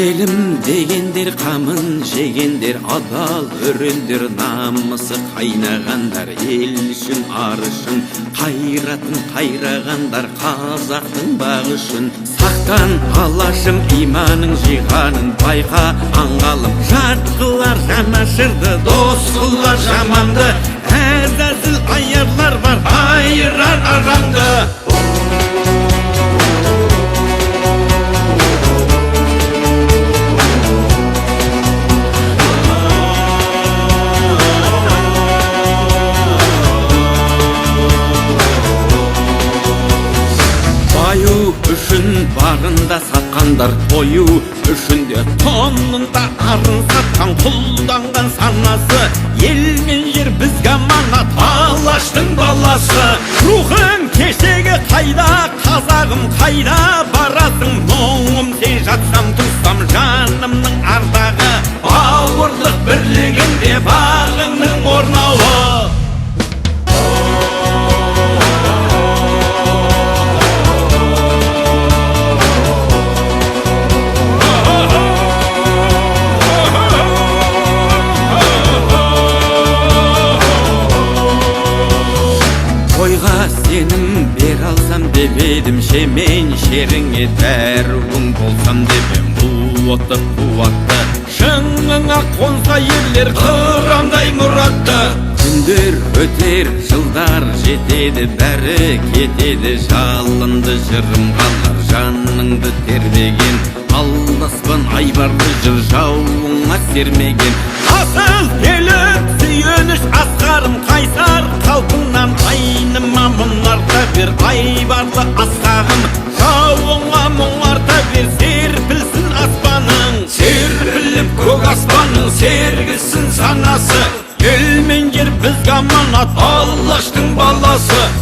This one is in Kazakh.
Елім дегендер қамын жегендер, адал өрендер, намысы қайнағандар, ел үшін ар үшін қайратын қайрағандар, қазақтың бағы үшін. Сақтан алашым иманың жиғанын байқа аңғалым, жат қылар жанашырды, дос қылар жаманды, әзәзіл аярлар бар айырар арамды. Баю үшін барында сатқандар, тою үшін де тонында арын сатқан, құлданған санасы, ел мен жер бізге аманат, алаштың баласы. Рухың кешегі қайда, қазағым қайда барасың, мұңым сен жатсам тұрсам жанымның ардағы, бауырлық бірлігінде бағыңның орнауы. Тойға сенім бер алсам деп едім, шемен шеріңе дәруің болсам деп ем. Қуатты қуатты шыңыңа қонса ерлер, қырандай мұратты. Күндер өтер, жылдар жетеді, бәрі кетеді, жалынды жырым қалар, жаныңды тербеген, алдаспан айбарлы жыр жауыңа сермеген. Асыл келіп сүйеніш асқарым, қайсар қалпыңнан айныма мұнарта бер, айбарлы асқағым жауыңа мұңарта бер, серпілсін аспаның, серпіліп көк аспаның, сергісін санасы. Ел мен жер бізге аманат, алаштың баласы.